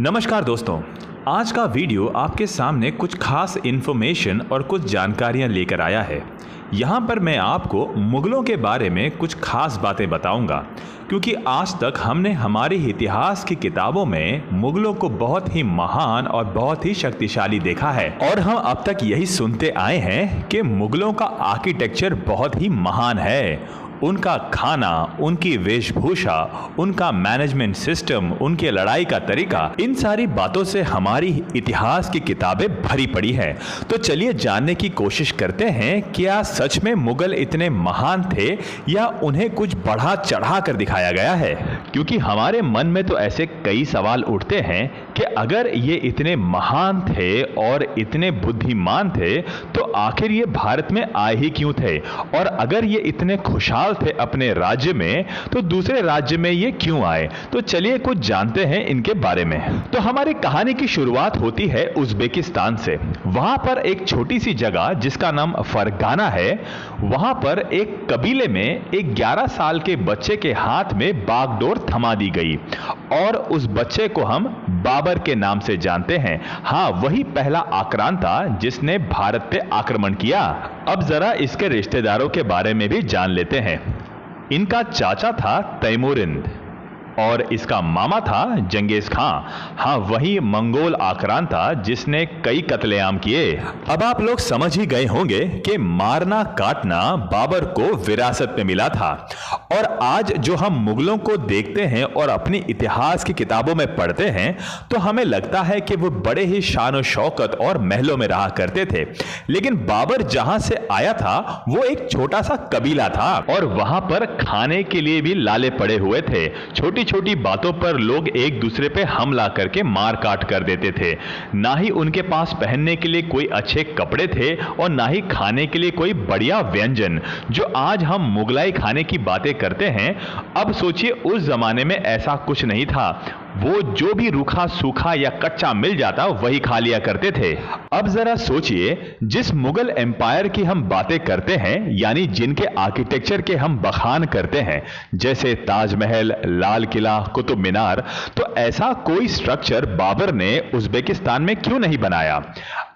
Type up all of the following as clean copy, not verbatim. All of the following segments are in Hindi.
नमस्कार दोस्तों, आज का वीडियो आपके सामने कुछ खास इन्फॉर्मेशन और कुछ जानकारियां लेकर आया है। यहाँ पर मैं आपको मुगलों के बारे में कुछ खास बातें बताऊंगा, क्योंकि आज तक हमने हमारे इतिहास की किताबों में मुगलों को बहुत ही महान और बहुत ही शक्तिशाली देखा है और हम अब तक यही सुनते आए हैं कि मुगलों का आर्किटेक्चर बहुत ही महान है। उनका खाना, उनकी वेशभूषा, उनका मैनेजमेंट सिस्टम, उनके लड़ाई का तरीका, इन सारी बातों से हमारी इतिहास की किताबें भरी पड़ी हैं। तो चलिए जानने की कोशिश करते हैं, क्या सच में मुगल इतने महान थे या उन्हें कुछ बढ़ा चढ़ा कर दिखाया गया है। क्योंकि हमारे मन में तो ऐसे कई सवाल उठते हैं कि अगर ये इतने महान थे और इतने बुद्धिमान थे तो आखिर ये भारत में आए ही क्यों थे, और अगर ये इतने खुशहाल थे अपने राज्य में तो दूसरे राज्य में ये क्यों आए। तो चलिए कुछ जानते हैं इनके बारे में। तो हमारी कहानी की शुरुआत होती है उज़्बेकिस्तान से। वहां पर एक छोटी सी जगह जिसका नाम फरगाना है, वहां पर एक कबीले में एक 11 साल के बच्चे के हाथ में बागडोर थमा दी गई और उस बच्चे को हम बाबर के नाम से जानते हैं। हाँ, वही पहला आक्रांता जिसने भारत पे आक्रमण किया। अब जरा इसके रिश्तेदारों के बारे में भी जान लेते हैं। इनका चाचा था तैमूरिद और इसका मामा था जंगेज खां। हाँ, वही मंगोल आक्रांता जिसने कई कत्लेआम किए। अब आप लोग समझ ही गए होंगे कि मारना काटना बाबर को विरासत में मिला था, और आज जो हम मुगलों को देखते हैं और अपनी इतिहास की किताबों में पढ़ते हैं तो हमें लगता है कि वो बड़े ही शान और शौकत और महलों में रहा करते थे। लेकिन बाबर जहां से आया था वो एक छोटा सा कबीला था और वहां पर खाने के लिए भी लाले पड़े हुए थे। छोटी छोटी बातों पर लोग एक दूसरे पे हमला करके मार काट कर देते थे। ना ही उनके पास पहनने के लिए कोई अच्छे कपड़े थे और ना ही खाने के लिए कोई बढ़िया व्यंजन। जो आज हम मुगलाई खाने की बातें करते हैं, अब सोचिए उस जमाने में ऐसा कुछ नहीं था। वो जो भी रूखा सूखा या कच्चा मिल जाता वही खा लिया करते थे। अब जरा सोचिए, जिस मुगल एम्पायर की हम बातें करते हैं, यानी जिनके आर्किटेक्चर के हम बखान करते हैं, जैसे ताजमहल, लाल किला, कुतुब मीनार, तो ऐसा कोई स्ट्रक्चर बाबर ने उज़्बेकिस्तान में क्यों नहीं बनाया।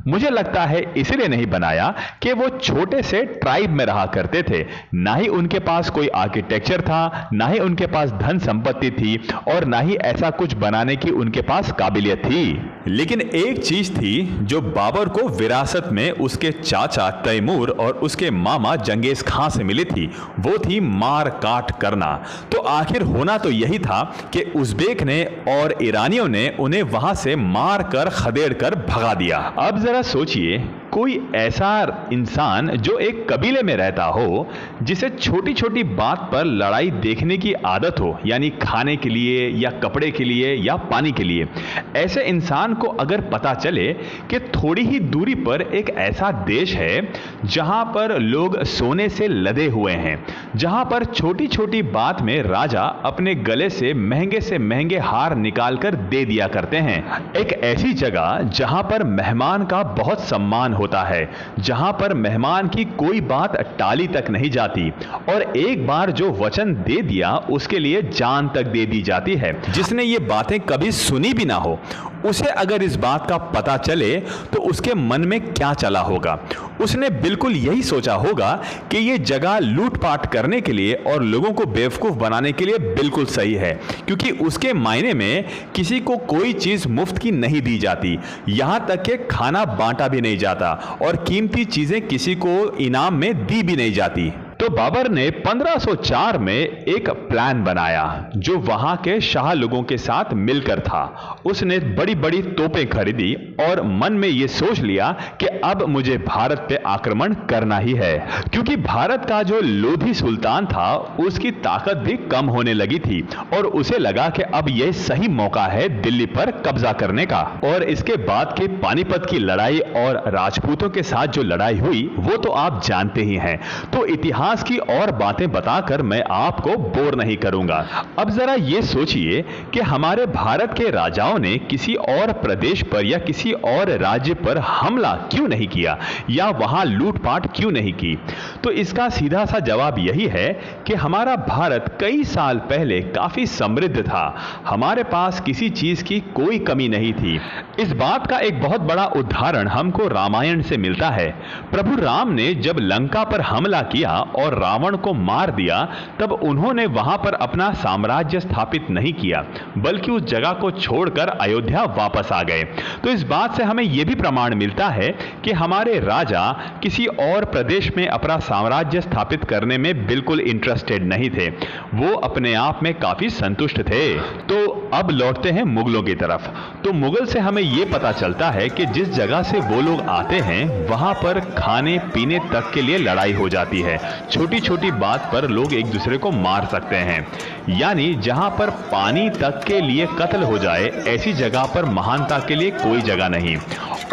मुझे लगता है इसलिए नहीं बनाया कि वो छोटे से ट्राइब में रहा करते थे। ना ही उनके पास कोई आर्किटेक्चर था, ना ही उनके पास धन संपत्ति थी और ना ही ऐसा कुछ बनाने की उनके पास काबिलियत थी। लेकिन एक चीज थी जो बाबर को विरासत में उसके चाचा तैमूर और उसके मामा जंगेज खां से मिली थी, वो थी मार काट करना। तो आखिर होना तो यही था कि उज़्बेक ने और ईरानियों ने उन्हें वहां से मार कर खदेड़ कर भगा दिया। अब जरा सोचिए, कोई ऐसा इंसान जो एक कबीले में रहता हो, जिसे छोटी छोटी बात पर लड़ाई देखने की आदत हो, यानी खाने के लिए या कपड़े के लिए या पानी के लिए, ऐसे इंसान को अगर पता चले कि थोड़ी ही दूरी पर एक ऐसा देश है जहां पर लोग सोने से लदे हुए हैं, जहां पर छोटी छोटी बात में राजा अपने गले से महंगे हार निकालकर दे दिया करते हैं, एक ऐसी जगह जहां पर मेहमान का बहुत सम्मान होता है, जहां पर मेहमान की कोई बात टाली तक नहीं जाती और एक बार जो वचन दे दिया उसके लिए जान तक दे दी जाती है। जिसने ये बातें कभी सुनी भी ना हो, उसे अगर इस बात का पता चले तो उसके मन में क्या चला होगा। उसने बिल्कुल यही सोचा होगा कि ये जगह लूटपाट करने के लिए और लोगों को बेवकूफ बनाने के लिए बिल्कुल सही है, क्योंकि उसके मायने में किसी को कोई चीज मुफ्त की नहीं दी जाती, यहां तक कि खाना बांटा भी नहीं जाता और कीमती चीजें किसी को इनाम में दी भी नहीं जाती। तो बाबर ने 1504 में एक प्लान बनाया जो वहां के शाह लोगों के साथ मिलकर था। उसने बड़ी बड़ी तोपें खरीदी और मन में यह सोच लिया कि अब मुझे भारत पे आक्रमण करना ही है, क्योंकि भारत का जो लोधी सुल्तान था उसकी ताकत भी कम होने लगी थी और उसे लगा कि अब यह सही मौका है दिल्ली पर कब्जा करने का। और इसके बाद की पानीपत की लड़ाई और राजपूतों के साथ जो लड़ाई हुई वो तो आप जानते ही हैं। तो इतिहास इतिहास की और बातें बताकर मैं आपको बोर नहीं करूंगा। अब जरा ये सोचिए कि हमारे भारत के राजाओं ने किसी और प्रदेश पर या किसी और राज्य पर हमला क्यों नहीं किया या वहां लूटपाट क्यों नहीं की। तो इसका सीधा सा जवाब यही है कि हमारा भारत कई साल पहले काफी समृद्ध था। हमारे पास किसी चीज की कोई कमी नहीं थी। इस बात का एक बहुत बड़ा उदाहरण हमको रामायण से मिलता है। प्रभु राम ने जब लंका पर हमला किया और रावण को मार दिया, तब उन्होंने वहां पर अपना साम्राज्य स्थापित नहीं किया, बल्कि उस जगह को छोड़कर अयोध्या वापस आ गए। तो इस बात से हमें यह भी प्रमाण मिलता है कि हमारे राजा किसी और प्रदेश में अपना साम्राज्य स्थापित करने में बिल्कुल इंटरेस्टेड नहीं थे। वो अपने आप में काफी संतुष्ट थे। तो अब लौटते हैं मुगलों की तरफ। तो मुगल से हमें यह पता चलता है कि जिस जगह से वो लोग आते हैं वहां पर खाने पीने तक के लिए लड़ाई हो जाती है। छोटी छोटी बात पर लोग एक दूसरे को मार सकते हैं। यानी जहां पर पानी तक के लिए कत्ल हो जाए, ऐसी जगह पर महानता के लिए कोई जगह नहीं।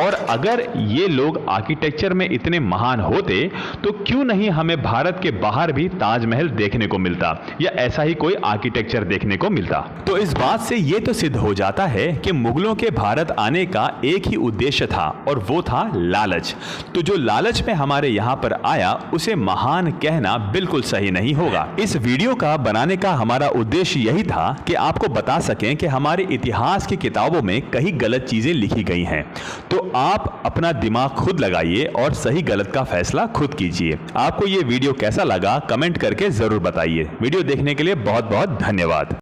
और अगर ये लोग आर्किटेक्चर में इतने महान होते तो क्यों नहीं हमें भारत के बाहर भी ताजमहल देखने को मिलता या ऐसा ही कोई आर्किटेक्चर देखने को मिलता। तो इस बात से ये तो सिद्ध हो जाता है कि मुगलों के भारत आने का एक ही उद्देश्य था और वो था लालच। तो जो लालच में हमारे यहाँ पर आया उसे महान कहना बिल्कुल सही नहीं होगा। इस वीडियो का बनाने का हमारा उद्देश्य यही था कि आपको बता सकें कि हमारे इतिहास की किताबों में कई गलत चीजें लिखी गई हैं। तो आप अपना दिमाग खुद लगाइए और सही गलत का फैसला खुद कीजिए। आपको ये वीडियो कैसा लगा कमेंट करके जरूर बताइए। वीडियो देखने के लिए बहुत बहुत धन्यवाद।